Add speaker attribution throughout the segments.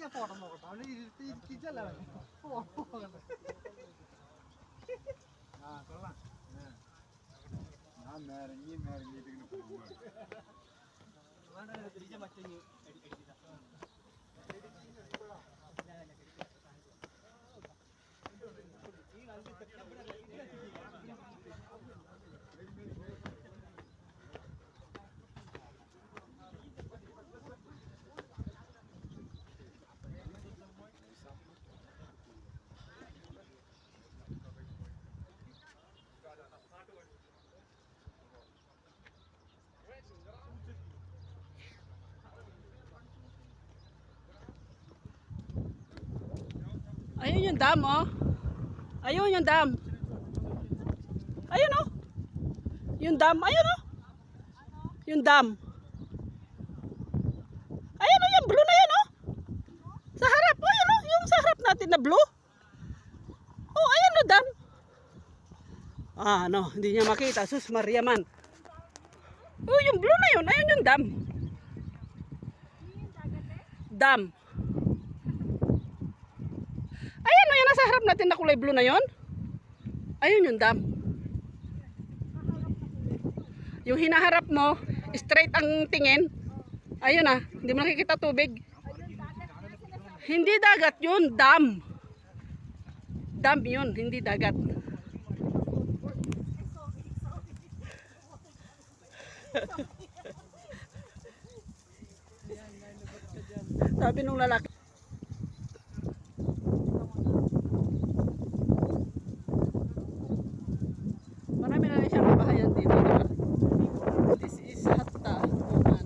Speaker 1: ഞാൻ ഫോട്ടോ നോക്കട്ടെ അവന് ഇരിക്കിച്ചല്ല ആ കൊള്ളാം ഞാൻ നേരങ്ങിയിട്ട് ഇങ്ങനെ പോകുമ്പോൾ
Speaker 2: Ayun yung dam, oh. Ayun yung dam. Ayun, oh. Yung dam, ayun, oh. Yung dam. Ayun, oh, yung blue na yan, oh. Sa harap, oh, ayun, oh. Yung sa harap natin na blue. Oh, ayun, oh, dam. Ah, ano, hindi niya makita. Sus, Mariaman. Oh, yung blue na yun. Ayun yung dam. Dam. Ayan o, yan nasa harap natin na kulay blue na yon. Ayun yung dam. Yung hinaharap mo, straight ang tingin. Ayun ah, hindi mo nakikita tubig. Hindi dagat yun, dam. Dam yun, hindi dagat. Sabi nung lalaki. Marami na rin siyang kabahayan dito, diba? This is Hatta Oman.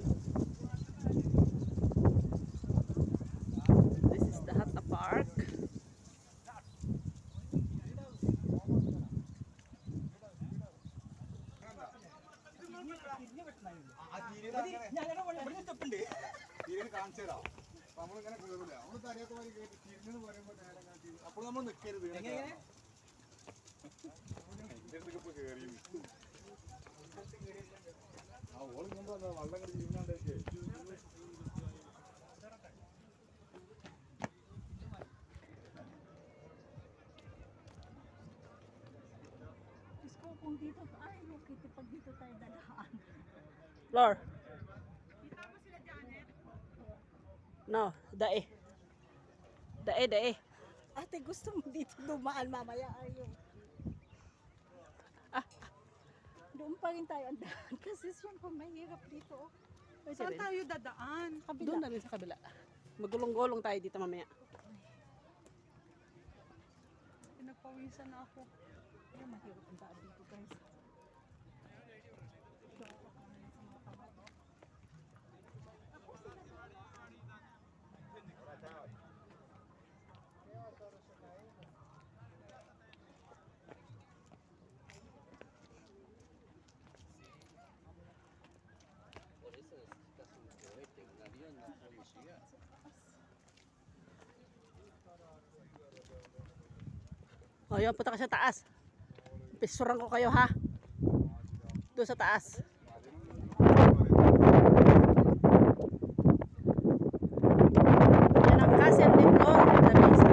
Speaker 2: This is the Hatta Park.
Speaker 1: അപ്പോൾ നമ്മൾ നിൽക്കരുത് ആ ഓളം കൊണ്ടോ വള്ളം കടി ചെയ്യുന്നുണ്ടേ
Speaker 3: Kung dito, ay, okay, pag dito tayo dadaan.
Speaker 2: Lor. No, dae. Dae.
Speaker 3: Ate, gusto mo dito dumaan mamaya? Ayaw. Doon pa rin tayo ang daan. Kasi siyempre mahirap dito.
Speaker 4: Saan tayo dadaan?
Speaker 3: Kabila.
Speaker 2: Doon na rin sa kabila. Magulong-gulong tayo dito mamaya.
Speaker 4: Pinagpawisan na ako.
Speaker 3: Ay, mahirap ang daan dito, guys.
Speaker 2: O, yun, punta ka sa taas. Pisuran ko kayo, ha? Doon sa taas. Yan ang castle ni Flor na Mesa.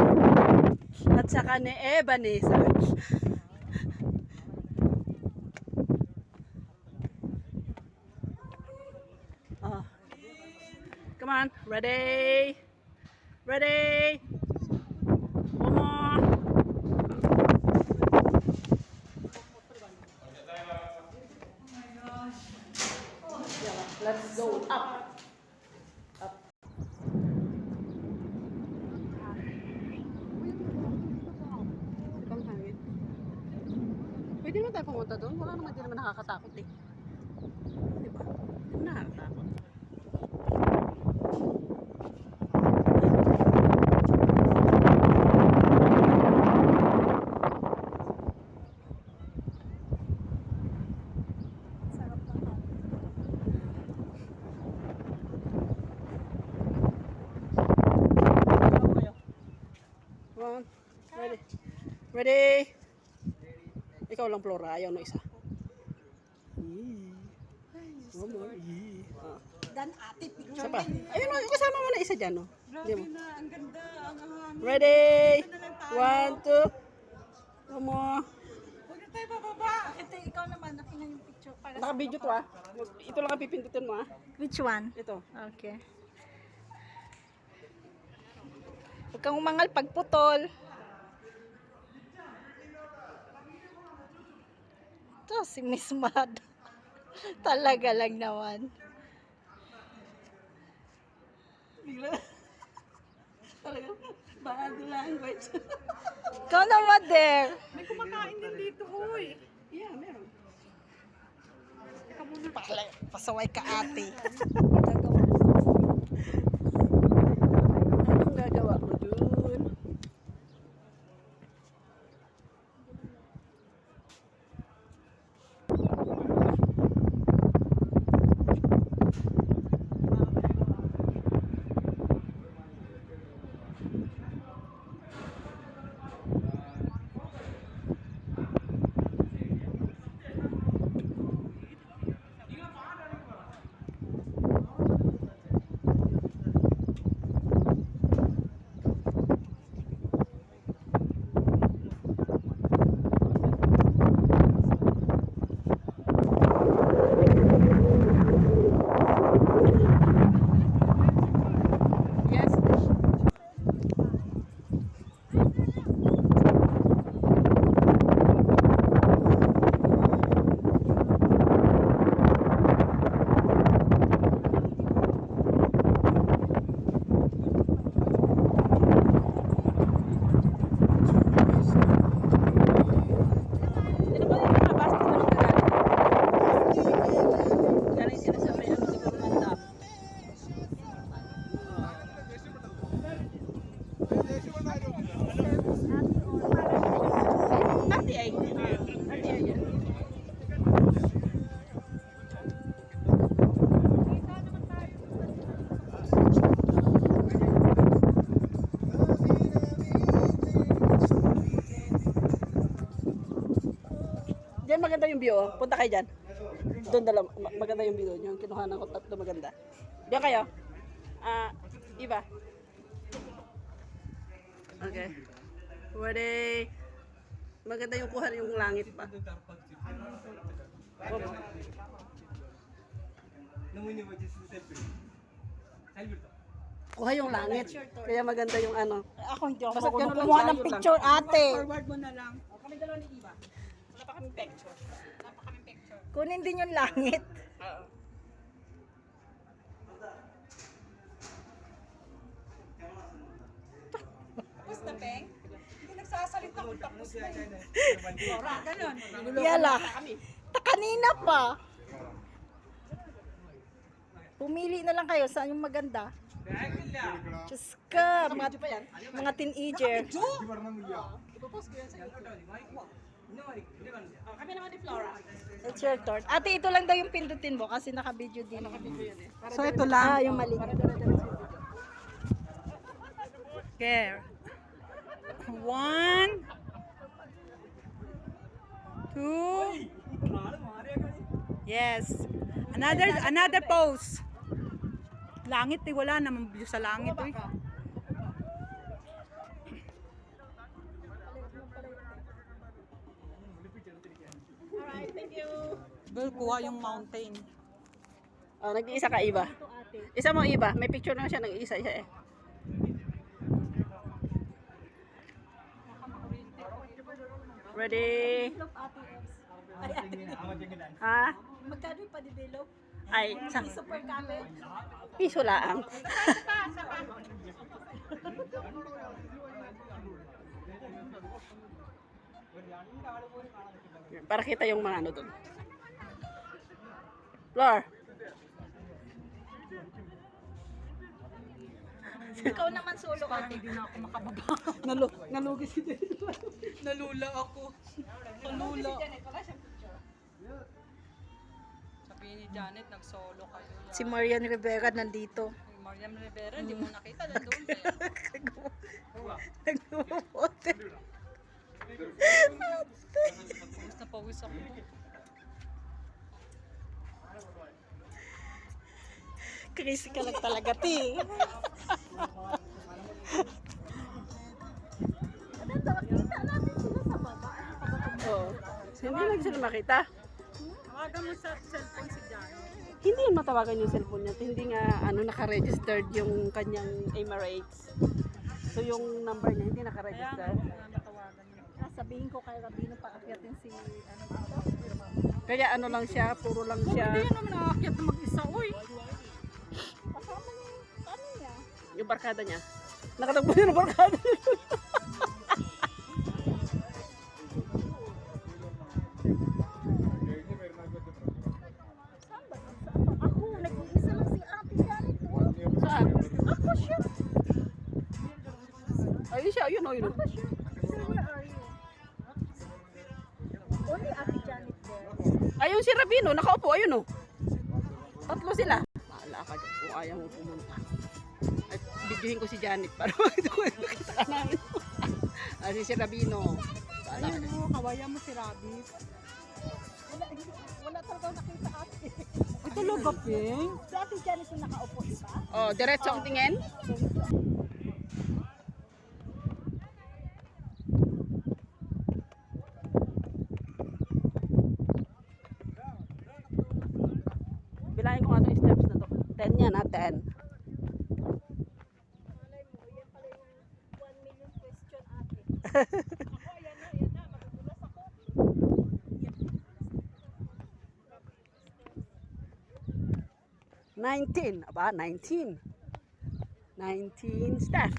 Speaker 2: At saka ni Ebanesa. Oh. Come on, ready? Ready? One more. Let's go up. Up. Ibang hangin. Pwede naman tayo pumunta doon. Wala naman, di naman nakakatakot eh. Diba? Hindi nakakatakot. on. Ready. Ready. Ikaw lang, Flora. Ayaw no isa.
Speaker 3: Dan ate, picture.
Speaker 2: Isa pa. Ayun, kasama mo na isa dyan, no?
Speaker 4: Grabe na, ang ganda. Ang hangin.
Speaker 2: Ready.
Speaker 4: Ito na lang tayo.
Speaker 2: 1, 2. One more.
Speaker 4: Huwag na tayo bababa.
Speaker 3: Ito, ikaw naman, nakinan yung picture. Para sa
Speaker 2: Naka-video to, ah. Ito lang ang pipindutin mo, ah.
Speaker 3: Which one?
Speaker 2: Ito.
Speaker 3: Okay. Huwag kang umangal pagputol. Ito, si Miss Mad. Talaga lang naman.
Speaker 2: Bigla. Talaga. Bad language.
Speaker 3: Ikaw naman, there.
Speaker 4: May kumakain din dito, uy.
Speaker 2: Yeah, meron.
Speaker 3: Pasaway ka, ate.
Speaker 2: Anong gagawa mo dun? Yes. Sino ba yung mga basta doon ang gagaling? Galing sila sa may ano siguro ng dam. Ate ay. Ate ay yan. Diyan maganda yung view, oh. Punta kayo dyan. Doon maganda yung view doon. Yung kinuhanan ko tatlo maganda. Diyan kayo. Iba. Okay. Ready. Maganda yung kuha yung langit pa. Oh. Kuha yung langit. Kaya maganda yung ano.
Speaker 3: Ako hindi ako
Speaker 2: Basta ganun lang
Speaker 3: kumuha
Speaker 2: siya,
Speaker 3: ng
Speaker 2: yun
Speaker 3: picture, ate.
Speaker 4: Forward mo na lang.
Speaker 2: Kami dalawa ni Iba. Wala pa kami picture.
Speaker 3: Kunin din yung langit.
Speaker 2: Oo.
Speaker 4: Tapos na, Peng? Hindi nagsasalita kung tapos na yun. Ora, ganun.
Speaker 3: Yala.
Speaker 2: Kami.
Speaker 3: Kanina pa. Pumili na lang kayo saan yung maganda. Diyos ka, mga,
Speaker 2: Video pa yan.
Speaker 3: mga teenager.
Speaker 2: Ipopost ko yan sa YouTube. Kami naman ni Flora.
Speaker 3: It's your turn. Ate, ito lang daw yung pindutin mo kasi naka-video din.
Speaker 2: Video yan eh.
Speaker 4: So, ito lang.
Speaker 3: Ah, yung mali.
Speaker 4: Care. 1, 2. Yes. Another pose. Langit eh, wala namang view sa langit eh.
Speaker 2: Alright, thank you.
Speaker 4: Well, kuha yung mountain.
Speaker 2: Oh, nag-iisa ka, Iba. Isa mo, Iba. May picture na siya, nag-iisa siya eh. Ready? Ha?
Speaker 3: Magkano yung pa-develop?
Speaker 2: Ay, sa
Speaker 3: Super kami.
Speaker 2: piso lang. Para kita yung mga ano doon. Flor.
Speaker 3: Ikaw naman solo, ate.
Speaker 4: Hindi na ako makababa.
Speaker 2: Nalugi si Jen.
Speaker 4: Nalula ako. Nalula. Sabi ni Janet, nag-solo kayo.
Speaker 3: Si Marian Rivera nandito.
Speaker 4: Yung Mariam Rivera, hindi mo nakita. Nandun eh.
Speaker 2: Nagbubuti.
Speaker 4: Pawis na pawis ako.
Speaker 2: Crazy ka lang talaga, ti.
Speaker 3: Kita natin sila sa baba.
Speaker 2: Oo. Hindi lang sila makita.
Speaker 4: Tawagan mo sa cellphone si Jan.
Speaker 2: Hindi yun matawagan yung cellphone niya. Hindi nga naka-registered yung kanyang Emirates. So yung number niya hindi
Speaker 4: Kaya
Speaker 2: naka-register.
Speaker 4: matawagan mo.
Speaker 3: Sabihin ko kay Rabino paakyatin si
Speaker 2: Kaya ano lang siya, puro lang siya.
Speaker 4: Hindi naman nakakit na mag-isa. Uy!
Speaker 3: kasama niya ano niya.
Speaker 2: Yung barkada niya. Nakatagpo niya ng barkada.
Speaker 3: Saan ba? Ako, nag-iisa lang si Ate Janet.
Speaker 2: Saan?
Speaker 3: Ako siya.
Speaker 2: Ayun siya, yun o, yun o.
Speaker 3: Ako siya. So where are you? Only Ate Janet there.
Speaker 2: Ayun si Rabino, nakaupo, ayun o. Tatlo sila. Maala ka dyan kung ayaw mo pumunta. At videohin ko si Janet para makita ko yung nakita ka namin. Si Rabino. Baala ka
Speaker 4: Ayun
Speaker 2: dyan.
Speaker 4: mo, kawayan mo si Rabi.
Speaker 3: Wala talaga nakita ate.
Speaker 4: Ay, talaga, Ping?
Speaker 3: Si Ate Janet yung nakaupo, di ba?
Speaker 2: Oh, diretso ang tingin. Bilangin ko nga itong steps na to. 10 yan ha, 10.
Speaker 3: Malay mo, yan pala yung 1 million question ate. Ako, ayan na, magugulas ako.
Speaker 2: 19. Aba, 19. 19 staff.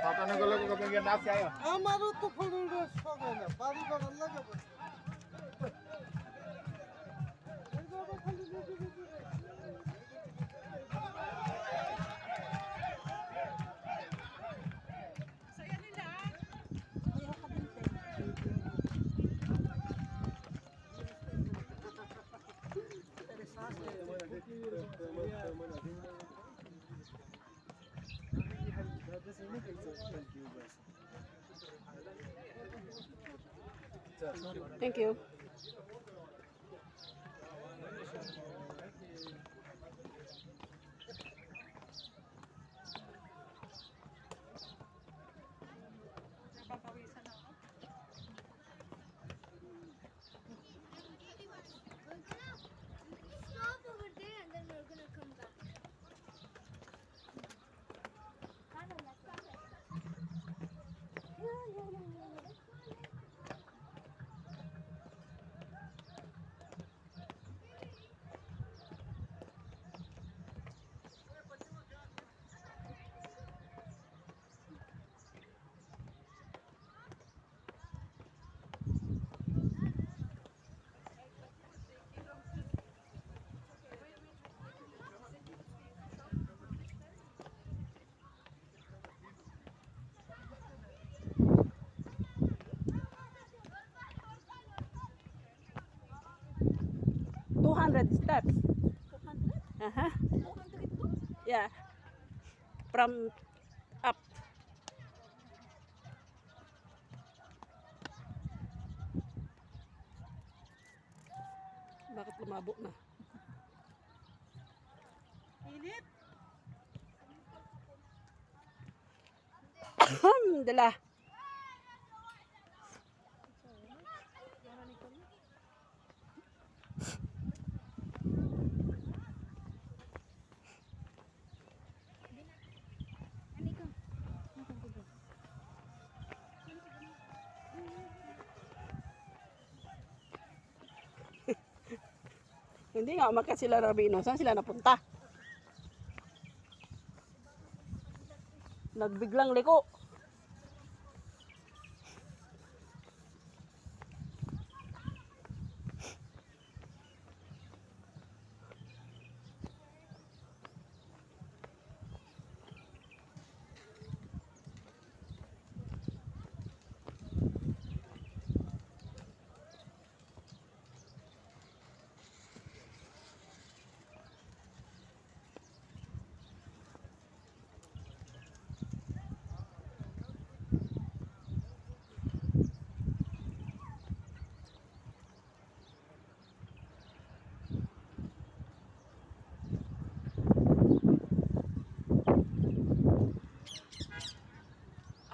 Speaker 1: Satanın golü kapıyı gel nasıl ya?
Speaker 5: আমারও তো ফোনের রস পাবে না বাড়ি বাগান লাগাবো
Speaker 2: Thank you.
Speaker 4: Papawisan ako.
Speaker 6: Stop over there and then we're gonna come back.
Speaker 2: Aha. Yeah. From up. Bakit lumabo na?
Speaker 4: Init.
Speaker 2: Dala. Hindi nga umakyat sila Rabino. Saan sila napunta? Nagbiglang liko.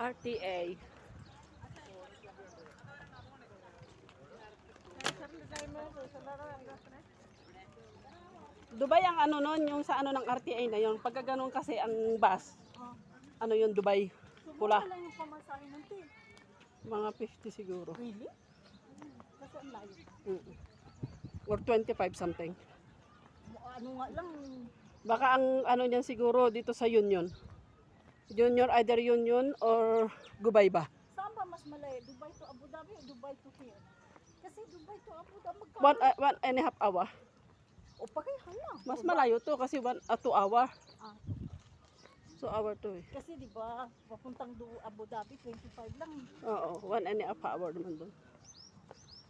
Speaker 2: RTA. Dubai ang ano nun, yung sa ano ng RTA na yun. Pagka ganun kasi ang bus, ano yun, Dubai, pula.
Speaker 3: Wala yung pamasahe ng tin.
Speaker 2: Mga 50 siguro.
Speaker 3: Really? Kasi ang layo.
Speaker 2: Or 25 something.
Speaker 3: Ano nga lang,
Speaker 2: Baka ang ano niyan siguro dito sa Union. Junior, either Union or Gubay ba?
Speaker 3: saan ba mas malayo? Dubai to Abu Dhabi o Dubai to here? Kasi Dubai to Abu Dhabi, magkano?
Speaker 2: 1.5 hour.
Speaker 3: O pareha lang.
Speaker 2: Mas malayo to kasi 2 hour.
Speaker 3: Ah,
Speaker 2: 2 hour to eh.
Speaker 3: kasi di ba papuntang Abu Dhabi, 25 lang.
Speaker 2: Oo, 1.5 hour naman doon.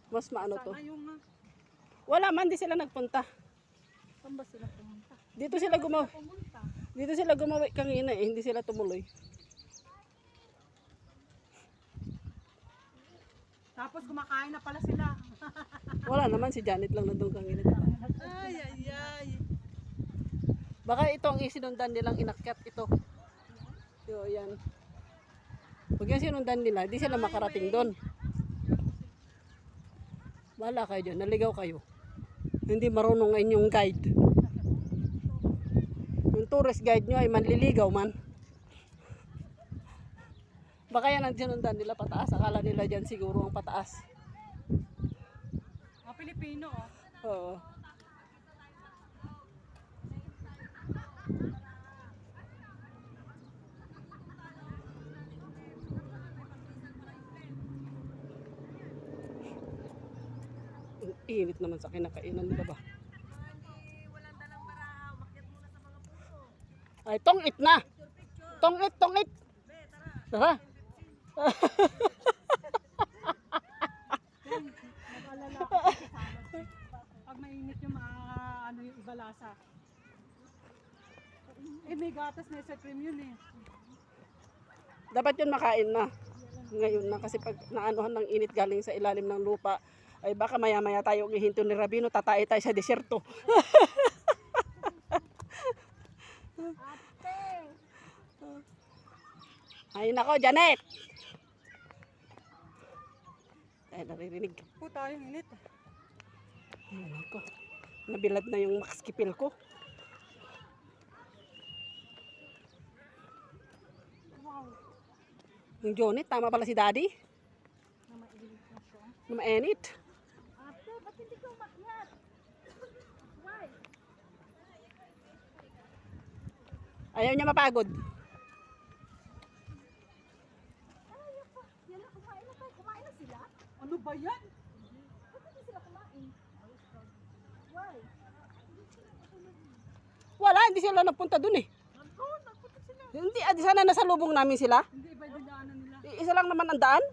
Speaker 2: Mas maano to.
Speaker 4: Sana yung
Speaker 2: Wala man, di sila nagpunta.
Speaker 3: Saan ba sila pumunta?
Speaker 2: Dito sila gumawa.
Speaker 3: Pumunta.
Speaker 2: Dito sila gumawa kanina eh, hindi sila tumuloy.
Speaker 4: tapos kumakain na pala sila.
Speaker 2: Wala naman, si Janet lang nandun kanina.
Speaker 4: Ay, ay, ay.
Speaker 2: Baka ito ang isinundan nilang inakyat ito. Yo, yan. Pag yan sinundan nila, di sila makarating doon. Bahala kayo dyan, naligaw kayo. Hindi marunong ang inyong guide. Yung tourist guide nyo ay manliligaw man. Baka yan ang sinundan nila pataas. Akala nila dyan siguro ang pataas.
Speaker 4: Mga Pilipino, oh.
Speaker 2: Oo. Ang init naman sa kinakainan nila ba? Ay, tongit na! Tongit, tongit! Tara!
Speaker 4: Pag mainit yung mga ano yung iba lasa. Eh may gatas na sa cream yun eh.
Speaker 2: Dapat yun makain na. Ngayon na kasi pag naanuhan ng init galing sa ilalim ng lupa, ay baka maya-maya tayo gihinto ni Rabino, tatay tayo sa desierto. Ay nako, Janet! Ay, naririnig.
Speaker 4: Po tayong init.
Speaker 2: Ay nako, nabilad na yung makskipil ko. Yung Johnny, tama pala si Daddy. Na mainit.
Speaker 3: Ate, ba't hindi ka umakyat? Why?
Speaker 2: Ayaw niya mapagod.
Speaker 3: Ayaw pa. Yan na, kumain na tayo. Kumain na sila?
Speaker 4: Ano ba yan?
Speaker 3: Ba't hindi sila kumain? Why?
Speaker 2: Wala, hindi sila nagpunta dun eh.
Speaker 3: Nagpunta sila.
Speaker 2: Hindi, sana nasa lubong namin sila.
Speaker 4: Hindi iba yung daanan nila.
Speaker 2: Isa lang naman ang daan.